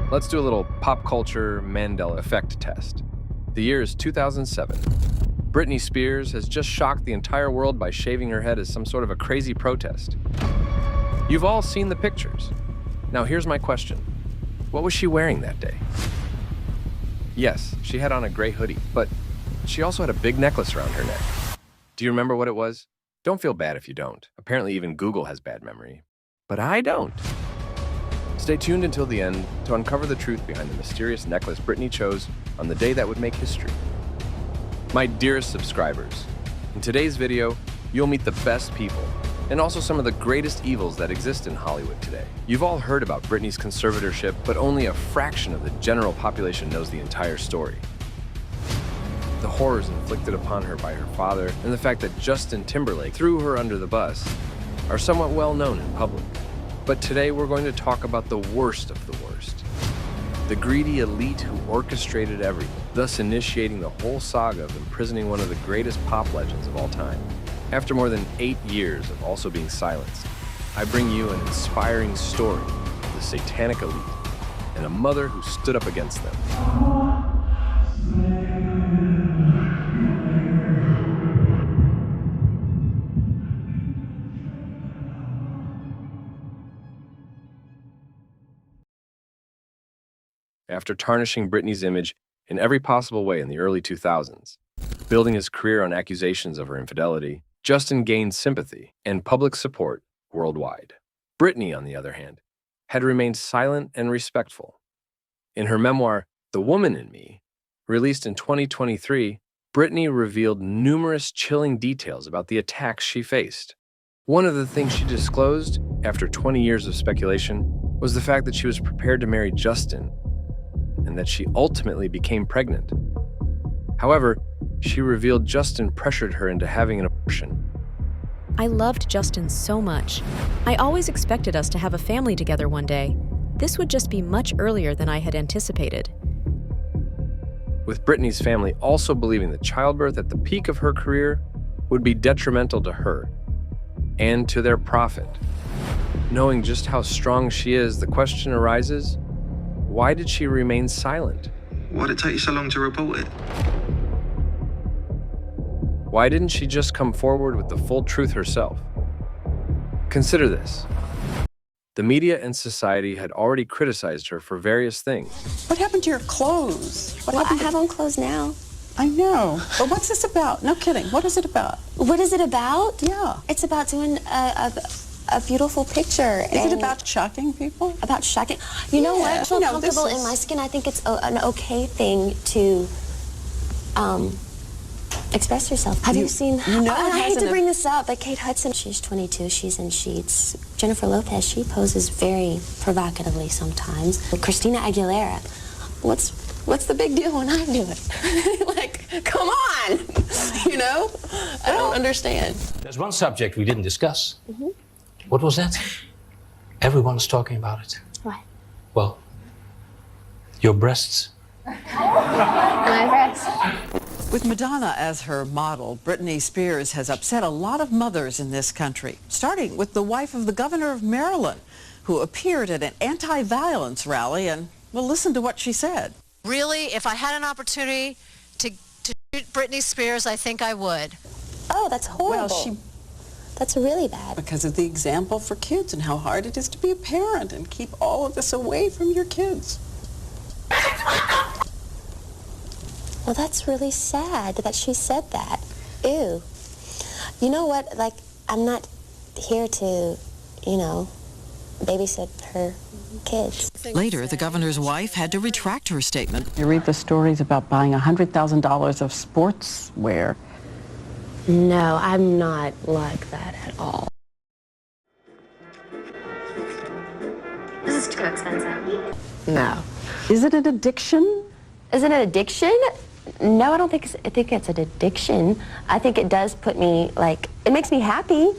Let's do a little pop culture Mandela effect test. The year is 2007. Britney Spears has just shocked the entire world by shaving her head as some sort of a crazy protest. You've all seen the pictures. Now here's my question. What was she wearing that day? Yes, she had on a gray hoodie, but she also had a big necklace around her neck. Do you remember what it was? Don't feel bad if you don't. Apparently even Google has bad memory. But I don't. Stay tuned until the end to uncover the truth behind the mysterious necklace Britney chose on the day that would make history. My dearest subscribers, in today's video, you'll meet the best people and also some of the greatest evils that exist in Hollywood today. You've all heard about Britney's conservatorship, but only a fraction of the general population knows the entire story. The horrors inflicted upon her by her father and the fact that Justin Timberlake threw her under the bus are somewhat well known in public. But today we're going to talk about the worst of the worst. The greedy elite who orchestrated everything, thus initiating the whole saga of imprisoning one of the greatest pop legends of all time. After more than 8 years of also being silenced, I bring you an inspiring story of the satanic elite and a mother who stood up against them. After tarnishing Britney's image in every possible way in the early 2000s, building his career on accusations of her infidelity, Justin gained sympathy and public support worldwide. Britney, on the other hand, had remained silent and respectful. In her memoir, The Woman in Me, released in 2023, Britney revealed numerous chilling details about the attacks she faced. One of the things she disclosed, after 20 years of speculation, was the fact that she was prepared to marry Justin and that she ultimately became pregnant. However, she revealed Justin pressured her into having an abortion. I loved Justin so much. I always expected us to have a family together one day. This would just be much earlier than I had anticipated. With Britney's family also believing that childbirth at the peak of her career would be detrimental to her and to their profit. Knowing just how strong she is, the question arises, why did she remain silent? Why did it take you so long to report it? Why didn't she just come forward with the full truth herself? Consider this. The media and society had already criticized her for various things. What happened to your clothes? Well, I have on clothes now. I know, but what's this about? No kidding, what is it about? What is it about? Yeah. It's about doing a beautiful picture. Is it about shocking people? About shocking? You know what? I feel No, comfortable in my skin. I think it's an okay thing to express yourself. Have you seen? You know, I hate to bring this up, but Kate Hudson, she's 22, she's in Sheets. Jennifer Lopez, she poses very provocatively sometimes. Christina Aguilera, what's the big deal when I do it? Like, come on, you know? I don't understand. There's one subject we didn't discuss. Mm-hmm. What was that? Everyone's talking about it. What? Well, your breasts. My breasts. With Madonna as her model, Britney Spears has upset a lot of mothers in this country, starting with the wife of the governor of Maryland, who appeared at an anti-violence rally, and well, listen to what she said. Really, if I had an opportunity to shoot Britney Spears, I think I would. Oh, that's horrible. Well, that's really bad. Because of the example for kids and how hard it is to be a parent and keep all of this away from your kids. Well, that's really sad that she said that. Ew. You know what? Like, I'm not here to, you know, babysit her kids. Later, the governor's wife had to retract her statement. You read the stories about buying $100,000 of sportswear. No, I'm not like that at all. This is too expensive. No. Is it an addiction? Is it an addiction? No, I don't think I think it's an addiction. I think it does put me, like, it makes me happy.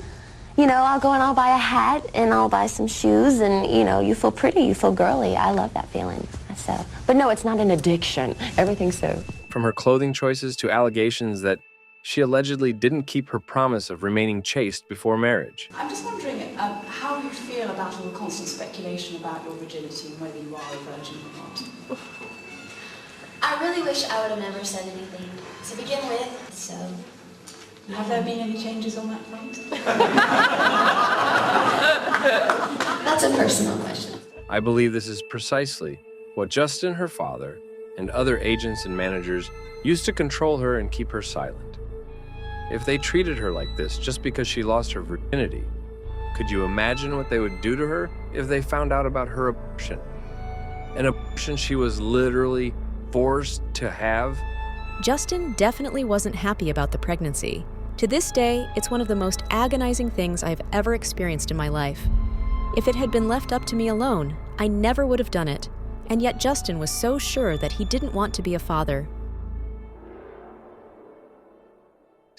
You know, I'll go and I'll buy a hat and I'll buy some shoes and, you know, you feel pretty, you feel girly. I love that feeling. So, but no, it's not an addiction. Everything's so. From her clothing choices to allegations that she allegedly didn't keep her promise of remaining chaste before marriage. I'm just wondering how you feel about all the constant speculation about your virginity and whether you are a virgin or not. I really wish I would have never said anything to begin with, so... Have there been any changes on that front? That's a personal question. I believe this is precisely what Justin, her father, and other agents and managers used to control her and keep her silent. If they treated her like this just because she lost her virginity, could you imagine what they would do to her if they found out about her abortion? An abortion she was literally forced to have? Justin definitely wasn't happy about the pregnancy. To this day, it's one of the most agonizing things I've ever experienced in my life. If it had been left up to me alone, I never would have done it. And yet Justin was so sure that he didn't want to be a father.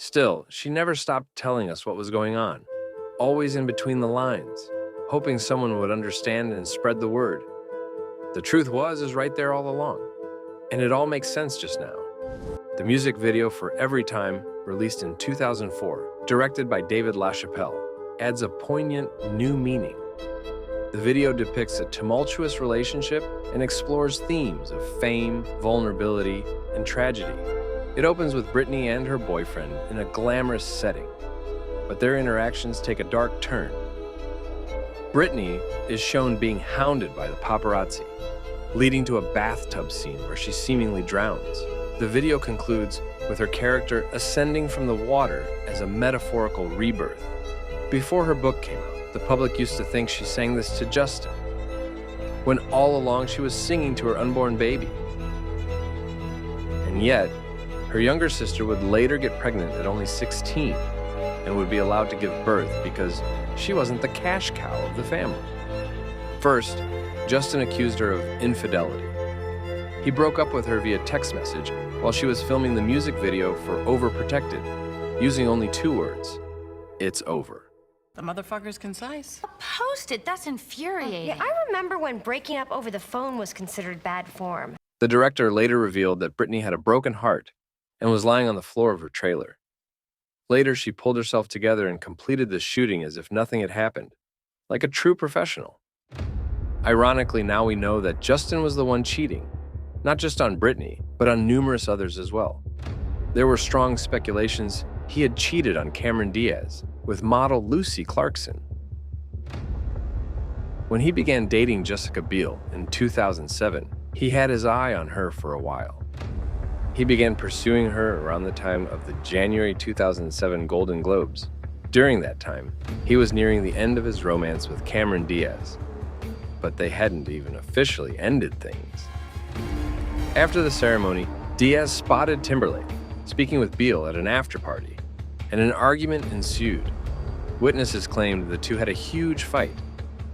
Still, she never stopped telling us what was going on, always in between the lines, hoping someone would understand and spread the word. The truth is right there all along, and it all makes sense just now. The music video for Every Time, released in 2004, directed by David LaChapelle, adds a poignant new meaning. The video depicts a tumultuous relationship and explores themes of fame, vulnerability, and tragedy. It opens with Britney and her boyfriend in a glamorous setting, but their interactions take a dark turn. Britney is shown being hounded by the paparazzi, leading to a bathtub scene where she seemingly drowns. The video concludes with her character ascending from the water as a metaphorical rebirth. Before her book came out, the public used to think she sang this to Justin, when all along she was singing to her unborn baby. And yet, her younger sister would later get pregnant at only 16 and would be allowed to give birth because she wasn't the cash cow of the family. First, Justin accused her of infidelity. He broke up with her via text message while she was filming the music video for Overprotected, using only 2 words: "It's over." The motherfucker's concise. Post it, that's infuriating. Yeah, I remember when breaking up over the phone was considered bad form. The director later revealed that Britney had a broken heart and was lying on the floor of her trailer. Later, she pulled herself together and completed the shooting as if nothing had happened, like a true professional. Ironically, now we know that Justin was the one cheating, not just on Britney, but on numerous others as well. There were strong speculations he had cheated on Cameron Diaz with model Lucy Clarkson. When he began dating Jessica Biel in 2007, he had his eye on her for a while. He began pursuing her around the time of the January 2007 Golden Globes. During that time, he was nearing the end of his romance with Cameron Diaz, but they hadn't even officially ended things. After the ceremony, Diaz spotted Timberlake speaking with Biel at an after-party, and an argument ensued. Witnesses claimed the two had a huge fight,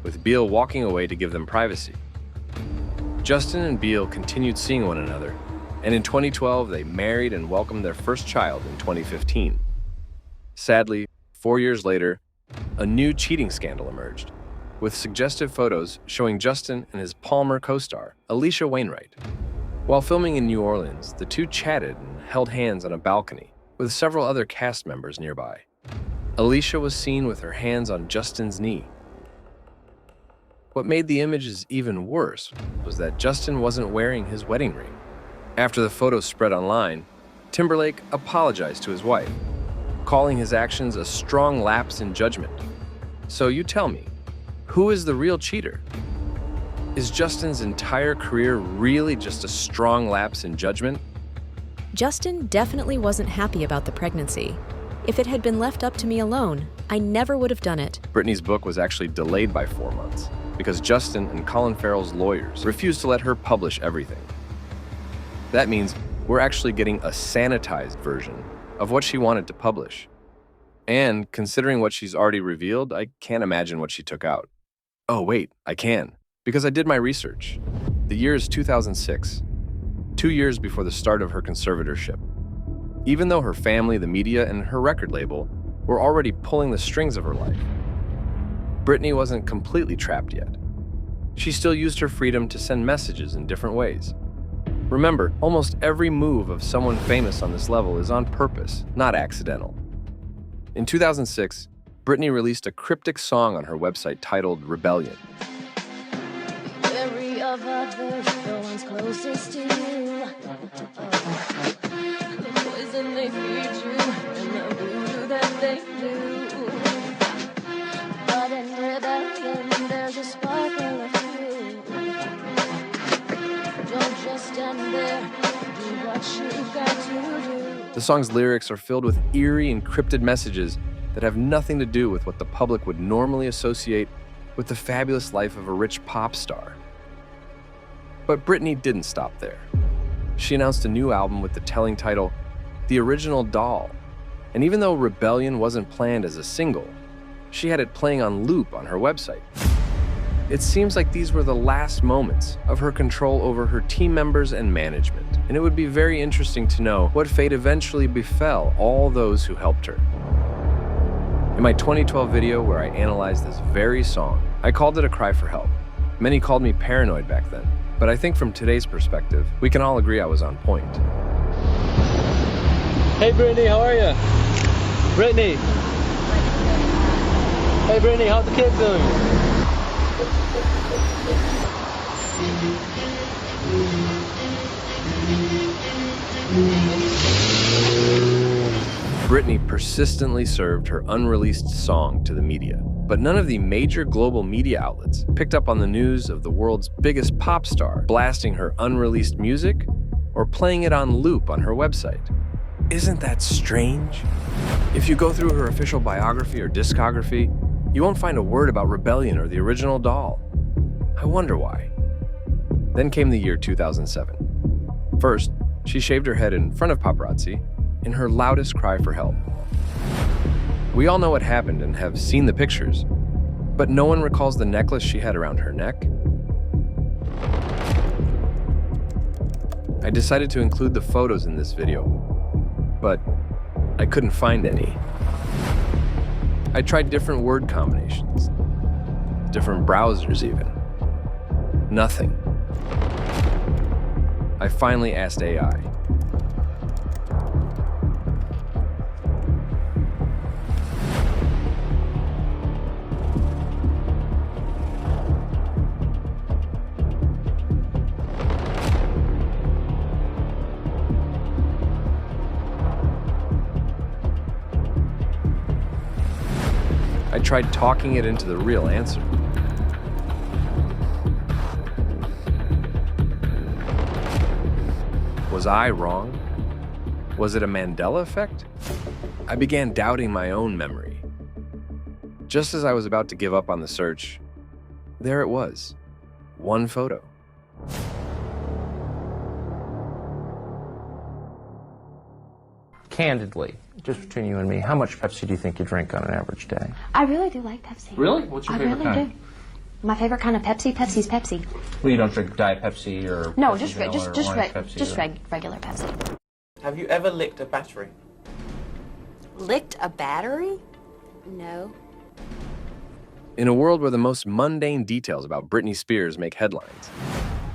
with Biel walking away to give them privacy. Justin and Biel continued seeing one another, and in 2012 they married and welcomed their first child in 2015. Sadly, 4 years later, a new cheating scandal emerged, with suggestive photos showing Justin and his Palmer co-star, Alicia Wainwright. While filming in New Orleans, the two chatted and held hands on a balcony, with several other cast members nearby. Alicia was seen with her hands on Justin's knee. What made the images even worse was that Justin wasn't wearing his wedding ring. After the photos spread online, Timberlake apologized to his wife, calling his actions a strong lapse in judgment. So you tell me, who is the real cheater? Is Justin's entire career really just a strong lapse in judgment? Justin definitely wasn't happy about the pregnancy. If it had been left up to me alone, I never would have done it. Britney's book was actually delayed by 4 months because Justin and Colin Farrell's lawyers refused to let her publish everything. That means we're actually getting a sanitized version of what she wanted to publish. And considering what she's already revealed, I can't imagine what she took out. Oh wait, I can, because I did my research. The year is 2006, 2 years before the start of her conservatorship. Even though her family, the media, and her record label were already pulling the strings of her life, Britney wasn't completely trapped yet. She still used her freedom to send messages in different ways. Remember, almost every move of someone famous on this level is on purpose, not accidental. In 2006, Britney released a cryptic song on her website titled Rebellion. Every of others, the ones closest to you. The poison they feed you, and the voodoo that they do. But in rebellion, there's a sparkle of you. Don't just stand there, do what you've got to do. The song's lyrics are filled with eerie, encrypted messages that have nothing to do with what the public would normally associate with the fabulous life of a rich pop star. But Britney didn't stop there. She announced a new album with the telling title, The Original Doll. And even though Rebellion wasn't planned as a single, she had it playing on loop on her website. It seems like these were the last moments of her control over her team members and management, and it would be very interesting to know what fate eventually befell all those who helped her. In my 2012 video where I analyzed this very song, I called it a cry for help. Many called me paranoid back then, but I think from today's perspective, we can all agree I was on point. Hey Britney, how are you? Britney! Hey Britney, how's the kids doing? Britney persistently served her unreleased song to the media, but none of the major global media outlets picked up on the news of the world's biggest pop star blasting her unreleased music or playing it on loop on her website. Isn't that strange? If you go through her official biography or discography, you won't find a word about Rebellion or The Original Doll. I wonder why. Then came the year 2007. First, she shaved her head in front of paparazzi in her loudest cry for help. We all know what happened and have seen the pictures, but no one recalls the necklace she had around her neck. I decided to include the photos in this video, but I couldn't find any. I tried different word combinations, different browsers even. Nothing. I finally asked AI. I tried talking it into the real answer. Was I wrong? Was it a Mandela effect? I began doubting my own memory. Just as I was about to give up on the search, there it was, one photo. Candidly, just between you and me, how much Pepsi do you think you drink on an average day? I really do like Pepsi. Really? What's your favorite kind? I really do. My favorite kind of Pepsi's Pepsi. Well, you don't drink Diet Pepsi or No, Pepsi just Vanilla or Orange Pepsi, regular Pepsi. Have you ever licked a battery? Licked a battery? No. In a world where the most mundane details about Britney Spears make headlines,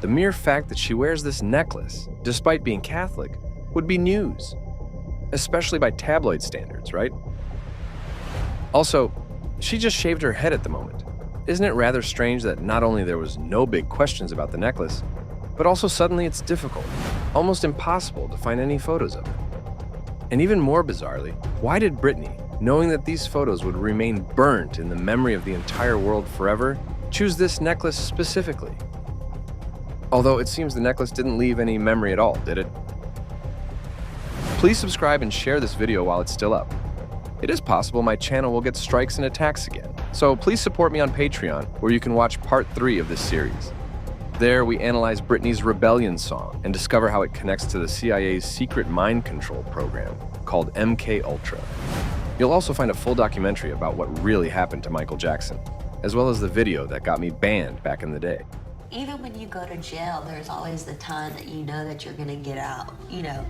the mere fact that she wears this necklace, despite being Catholic, would be news. Especially by tabloid standards, right? Also, she just shaved her head at the moment. Isn't it rather strange that not only there was no big questions about the necklace, but also suddenly it's difficult, almost impossible to find any photos of it? And even more bizarrely, why did Britney, knowing that these photos would remain burnt in the memory of the entire world forever, choose this necklace specifically? Although it seems the necklace didn't leave any memory at all, did it? Please subscribe and share this video while it's still up. It is possible my channel will get strikes and attacks again, so please support me on Patreon, where you can watch part 3 of this series. There, we analyze Britney's Rebellion song and discover how it connects to the CIA's secret mind control program called MK Ultra. You'll also find a full documentary about what really happened to Michael Jackson, as well as the video that got me banned back in the day. Even when you go to jail, there's always the time that you know that you're gonna get out, you know.